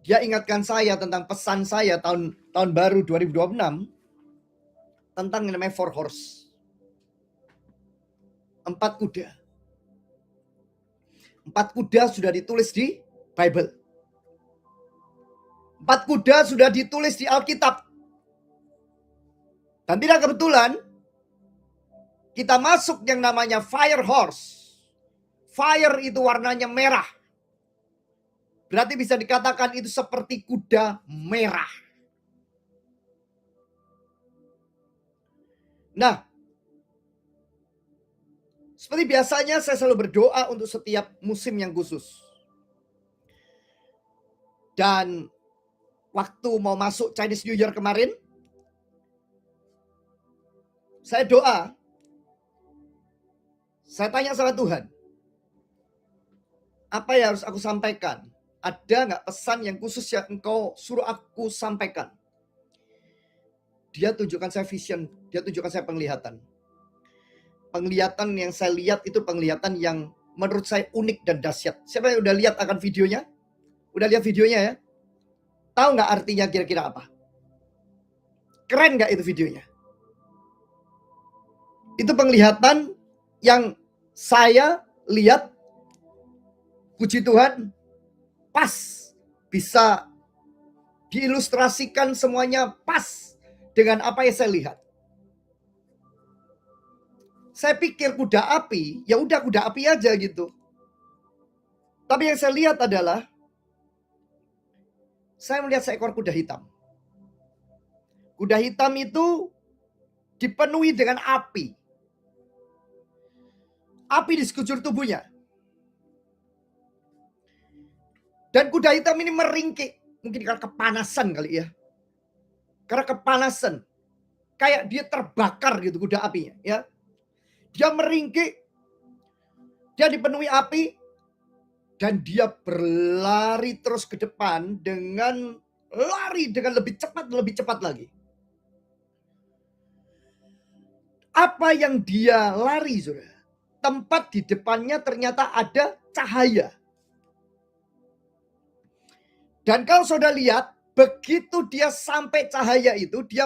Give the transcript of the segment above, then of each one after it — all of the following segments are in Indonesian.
dia ingatkan saya tentang pesan saya tahun baru 2026 tentang yang namanya 4 horse. 4 kuda. 4 kuda sudah ditulis di Bible. 4 kuda sudah ditulis di Alkitab. Dan tidak kebetulan kita masuk yang namanya fire horse. Fire itu warnanya merah. Berarti bisa dikatakan itu seperti kuda merah. Nah, seperti biasanya saya selalu berdoa untuk setiap musim yang khusus. Dan waktu mau masuk Chinese New Year kemarin, saya doa. Saya tanya sama Tuhan, apa yang harus aku sampaikan? Ada nggak pesan yang khusus yang engkau suruh aku sampaikan? Dia tunjukkan saya vision, dia tunjukkan saya penglihatan. Penglihatan yang saya lihat itu penglihatan yang menurut saya unik dan dahsyat. Siapa yang udah lihat akan videonya? Udah lihat videonya ya? Tahu nggak artinya kira-kira apa? Keren nggak itu videonya? Itu penglihatan yang saya lihat, puji Tuhan, pas. Bisa diilustrasikan semuanya pas dengan apa yang saya lihat. Saya pikir kuda api, ya udah kuda api aja gitu. Tapi yang saya lihat adalah, saya melihat seekor kuda hitam. Kuda hitam itu dipenuhi dengan api. Api di sekujur tubuhnya. Dan kuda hitam ini meringkik. Mungkin karena kepanasan kali ya. Karena kepanasan. Kayak dia terbakar gitu kuda apinya ya. Dia meringkik. Dia dipenuhi api. Dan dia berlari terus ke depan dengan lari dengan lebih cepat lagi. Apa yang dia lari, saudara? Tempat di depannya ternyata ada cahaya. Dan kalau saudara lihat, begitu dia sampai cahaya itu, dia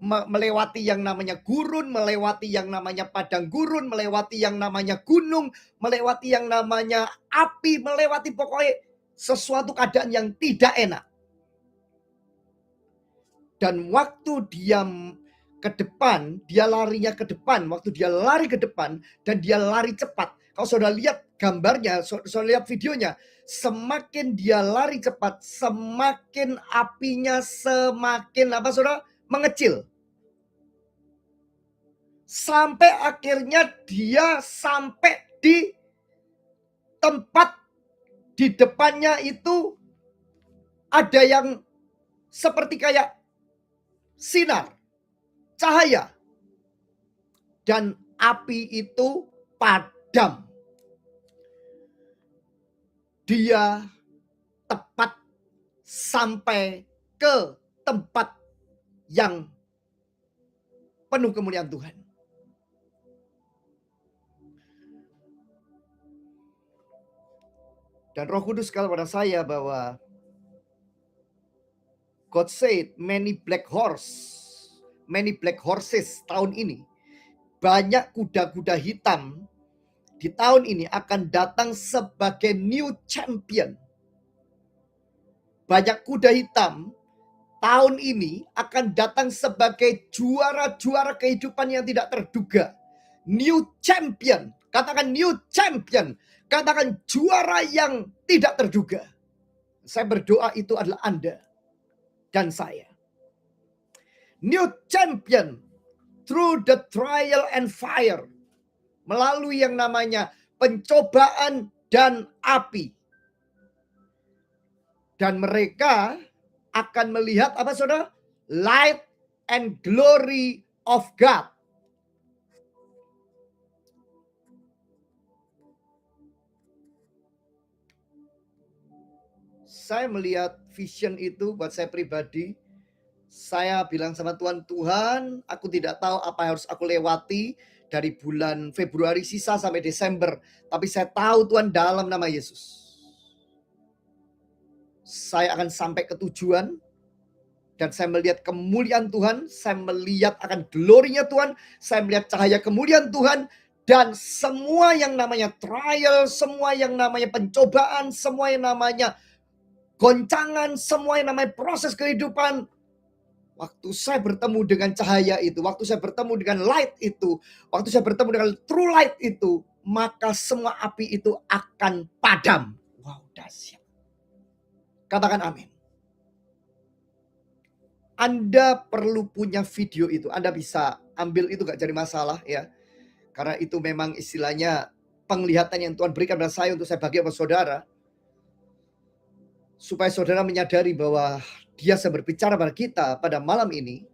melewati yang namanya gurun, melewati yang namanya padang gurun, melewati yang namanya gunung, melewati yang namanya api, melewati pokoknya sesuatu keadaan yang tidak enak. Dan waktu dia ke depan, dia larinya ke depan. Waktu dia lari ke depan dan dia lari cepat. Kalau saudara lihat gambarnya, saudara lihat videonya, semakin dia lari cepat, semakin apinya semakin apa saudara? Mengecil. Sampai akhirnya dia sampai di tempat di depannya itu ada yang seperti kayak sinar, cahaya. Dan api itu padam. Dia tepat sampai ke tempat yang penuh kemuliaan Tuhan. Dan Roh Kudus kalau pada saya bahwa God said many black horses tahun ini. Banyak kuda-kuda hitam di tahun ini akan datang sebagai new champion. Banyak kuda hitam tahun ini akan datang sebagai juara-juara kehidupan yang tidak terduga. New champion. Katakan new champion. Katakan juara yang tidak terduga. Saya berdoa itu adalah Anda dan saya. New champion through the trial and fire. Melalui yang namanya pencobaan dan api. Dan mereka akan melihat apa saudara? Light and glory of God. Saya melihat vision itu buat saya pribadi. Saya bilang sama Tuhan, Tuhan, aku tidak tahu apa yang harus aku lewati dari bulan Februari sisa sampai Desember. Tapi saya tahu Tuhan dalam nama Yesus. saya akan sampai ke tujuan, dan saya melihat kemuliaan Tuhan, saya melihat akan glorinya Tuhan, saya melihat cahaya kemuliaan Tuhan, dan semua yang namanya trial, semua yang namanya pencobaan, semua yang namanya goncangan, semua yang namanya proses kehidupan, waktu saya bertemu dengan cahaya itu, waktu saya bertemu dengan light itu, waktu saya bertemu dengan true light itu, maka semua api itu akan padam. Wow, dahsyat. Katakan amin. Anda perlu punya video itu. Anda bisa ambil itu, gak jadi masalah ya. Karena itu memang istilahnya penglihatan yang Tuhan berikan pada saya untuk saya bagi sama saudara. Supaya saudara menyadari bahwa Dia sedang berbicara pada kita pada malam ini.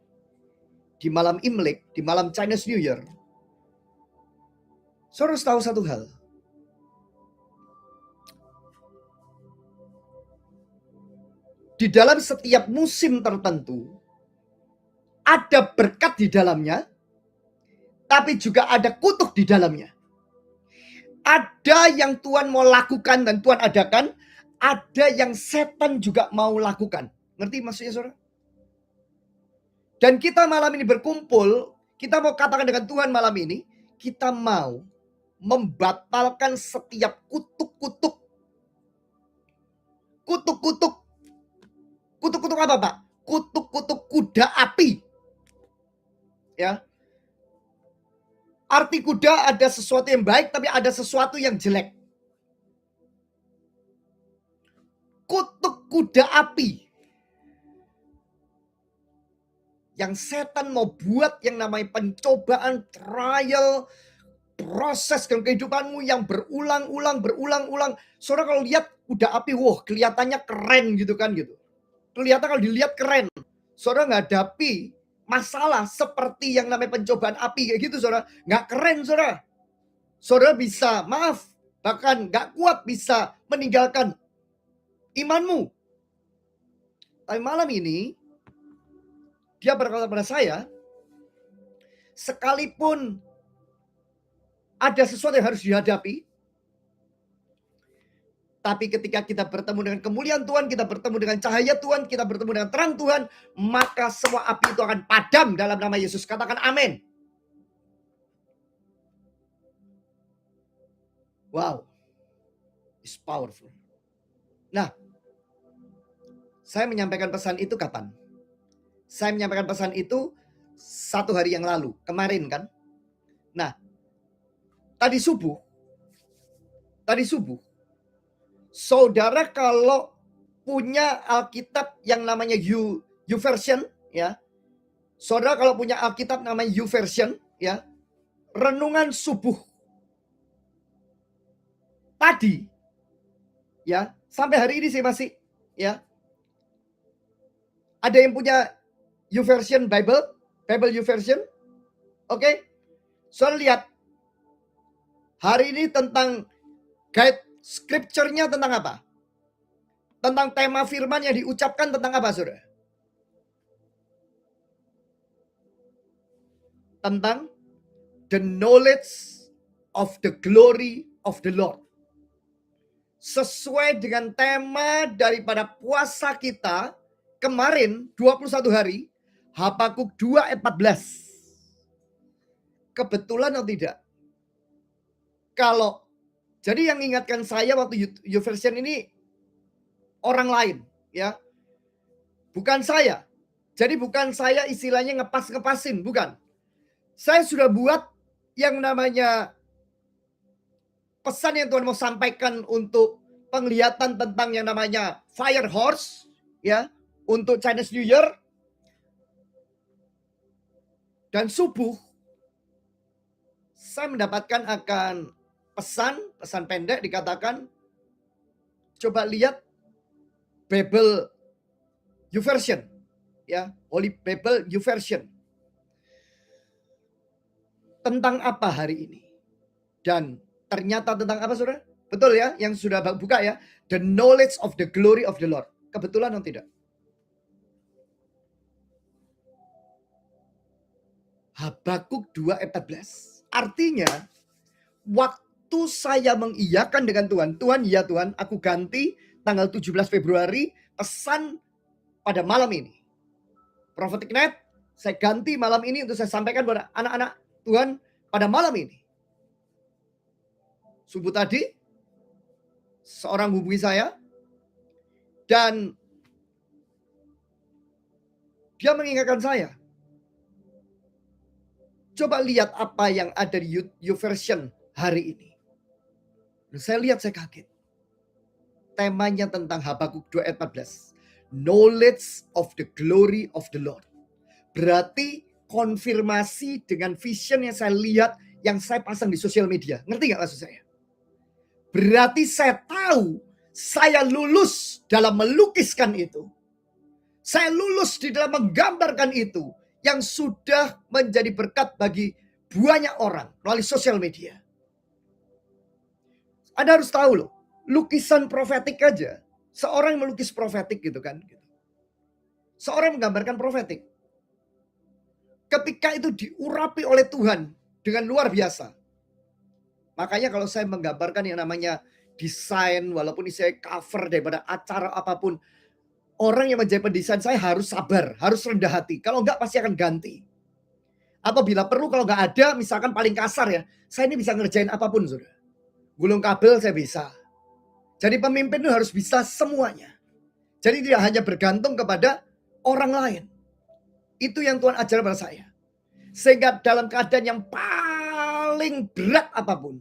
Di malam Imlek, di malam Chinese New Year. Saudara harus tahu satu hal. Di dalam setiap musim tertentu, ada berkat di dalamnya, tapi juga ada kutuk di dalamnya. Ada yang Tuhan mau lakukan dan Tuhan adakan, ada yang setan juga mau lakukan. Ngerti maksudnya saudara? Dan kita malam ini berkumpul, kita mau katakan dengan Tuhan malam ini, kita mau membatalkan setiap kutuk-kutuk. Kutuk-kutuk. Kutuk-kutuk apa, Pak? Kutuk-kutuk kuda api. Ya. Arti kuda ada sesuatu yang baik, tapi ada sesuatu yang jelek. Kutuk kuda api. Yang setan mau buat yang namanya pencobaan, trial, proses dalam kehidupanmu yang berulang-ulang. Saudara kalau lihat kuda api, wah kelihatannya keren gitu kan gitu. Kelihatan kalau dilihat keren. Saudara menghadapi masalah seperti yang namanya pencobaan api kayak gitu saudara. Nggak keren saudara. Saudara bisa, maaf, bahkan nggak kuat bisa meninggalkan imanmu. Tapi malam ini, Dia berkata pada saya, sekalipun ada sesuatu yang harus dihadapi, tapi ketika kita bertemu dengan kemuliaan Tuhan, kita bertemu dengan cahaya Tuhan, kita bertemu dengan terang Tuhan, maka semua api itu akan padam dalam nama Yesus. Katakan amin. Wow. It's powerful. Nah, saya menyampaikan pesan itu kapan? Saya menyampaikan pesan itu 1 hari yang lalu, kemarin kan. Nah, tadi subuh, saudara kalau punya Alkitab yang namanya YouVersion, ya, saudara kalau punya Alkitab namanya YouVersion, ya, renungan subuh tadi, ya, sampai hari ini saya masih, ya, ada yang punya YouVersion Bible YouVersion, oke? Saudara lihat, hari ini tentang guide scripture-nya tentang apa? Tentang tema firman yang diucapkan tentang apa, saudara? Tentang the knowledge of the glory of the Lord. Sesuai dengan tema daripada puasa kita kemarin 21 hari, Habakuk 2 ayat 14. Kebetulan atau tidak? Kalau jadi yang ingatkan saya waktu YouVersion ini orang lain, ya. Bukan saya. Jadi bukan saya istilahnya ngepas-ngepasin, bukan. Saya sudah buat yang namanya pesan yang Tuhan mau sampaikan untuk penglihatan tentang yang namanya Fire Horse, ya, untuk Chinese New Year. Dan subuh saya mendapatkan akan pesan pendek dikatakan, coba lihat Bible YouVersion, ya, Holy Bible YouVersion. Tentang apa hari ini? Dan ternyata tentang apa, saudara? Betul ya, yang sudah buka ya, the knowledge of the glory of the Lord. Kebetulan atau tidak? Habakuk 2 ayat 14. Artinya, waktu saya mengiyakan dengan Tuhan, Tuhan ya Tuhan, aku ganti tanggal 17 Februari, pesan pada malam ini. Prophetic Night, saya ganti malam ini untuk saya sampaikan kepada anak-anak Tuhan pada malam ini. Subuh tadi, seorang hubungi saya, dan dia mengingatkan saya, coba lihat apa yang ada di YouVersion hari ini. Dan saya lihat, saya kaget. Temanya tentang Habakuk 2 ayat 14. Knowledge of the glory of the Lord. Berarti konfirmasi dengan vision yang saya lihat, yang saya pasang di sosial media. Ngerti gak maksud saya? Berarti saya tahu saya lulus dalam melukiskan itu. Saya lulus di dalam menggambarkan itu, yang sudah menjadi berkat bagi banyak orang melalui sosial media. Anda harus tahu loh, lukisan profetik aja. Seorang yang melukis profetik gitu kan. Seorang menggambarkan profetik. Ketika itu diurapi oleh Tuhan dengan luar biasa. Makanya kalau saya menggambarkan yang namanya desain, walaupun saya cover daripada acara apapun, orang yang menjadi pendesain saya harus sabar, harus rendah hati. Kalau enggak pasti akan ganti. Apabila perlu, kalau enggak ada, misalkan paling kasar ya, saya ini bisa ngerjain apapun, saudara. Gulung kabel saya bisa. Jadi pemimpin itu harus bisa semuanya. Jadi tidak hanya bergantung kepada orang lain. Itu yang Tuhan ajar pada saya. Sehingga dalam keadaan yang paling berat apapun,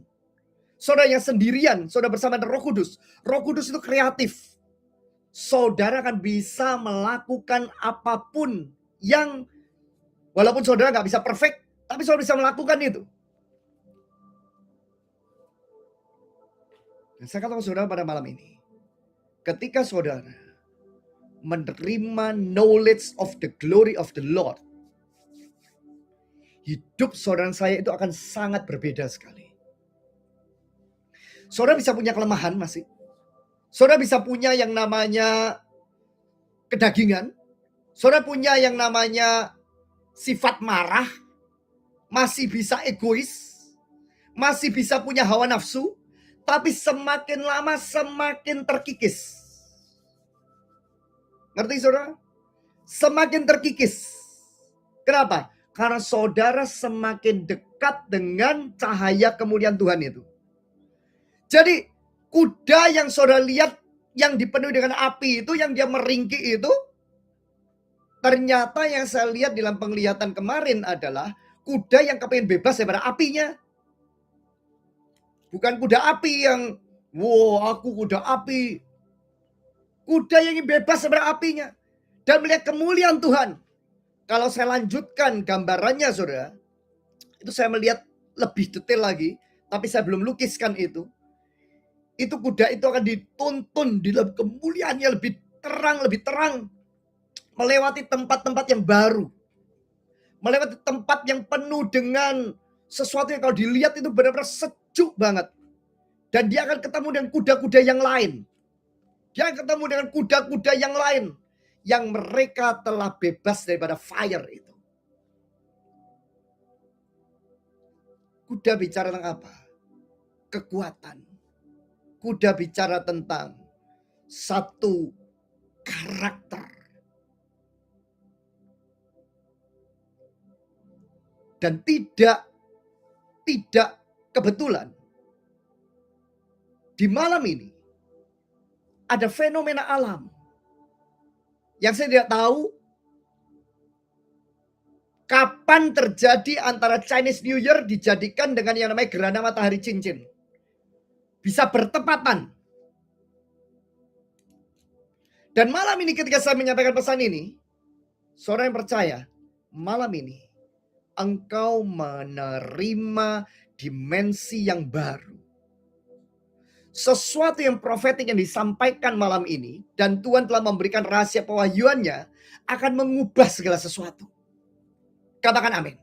saudara yang sendirian, saudara bersama dengan Roh Kudus. Roh Kudus itu kreatif. Saudara akan bisa melakukan apapun yang, walaupun saudara nggak bisa perfect, tapi saudara bisa melakukan itu. Dan saya katakan saudara pada malam ini, ketika saudara menerima knowledge of the glory of the Lord, hidup saudara saya itu akan sangat berbeda sekali. Saudara bisa punya kelemahan masih. Saudara bisa punya yang namanya kedagingan. Saudara punya yang namanya sifat marah. Masih bisa egois. Masih bisa punya hawa nafsu. Tapi semakin lama semakin terkikis. Ngerti saudara? Semakin terkikis. Kenapa? Karena saudara semakin dekat dengan cahaya kemuliaan Tuhan itu. Jadi kuda yang saudara lihat yang dipenuhi dengan api itu, yang dia meringkik itu, ternyata yang saya lihat dalam penglihatan kemarin adalah kuda yang kepengen bebas daripada apinya. Bukan kuda api yang, wow aku kuda api. Kuda yang ingin bebas daripada apinya. Dan melihat kemuliaan Tuhan. Kalau saya lanjutkan gambarannya saudara, itu saya melihat lebih detail lagi, tapi saya belum lukiskan itu. Itu kuda itu akan dituntun di dalam kemuliaannya lebih terang, melewati tempat-tempat yang baru, melewati tempat yang penuh dengan sesuatu yang kalau dilihat itu benar-benar sejuk banget. Dan dia akan ketemu dengan kuda-kuda yang lain. Dia akan ketemu dengan kuda-kuda yang lain, yang mereka telah bebas daripada fire itu. Kuda bicara tentang apa? Kekuatan. Kuda bicara tentang satu karakter. Dan tidak kebetulan di malam ini ada fenomena alam yang saya tidak tahu kapan terjadi antara Chinese New Year dijadikan dengan yang namanya gerhana matahari cincin. Bisa bertepatan. Dan malam ini ketika saya menyampaikan pesan ini, saudara yang percaya, malam ini engkau menerima dimensi yang baru. Sesuatu yang profetik yang disampaikan malam ini, dan Tuhan telah memberikan rahasia pewahyuannya, akan mengubah segala sesuatu. Katakan amin.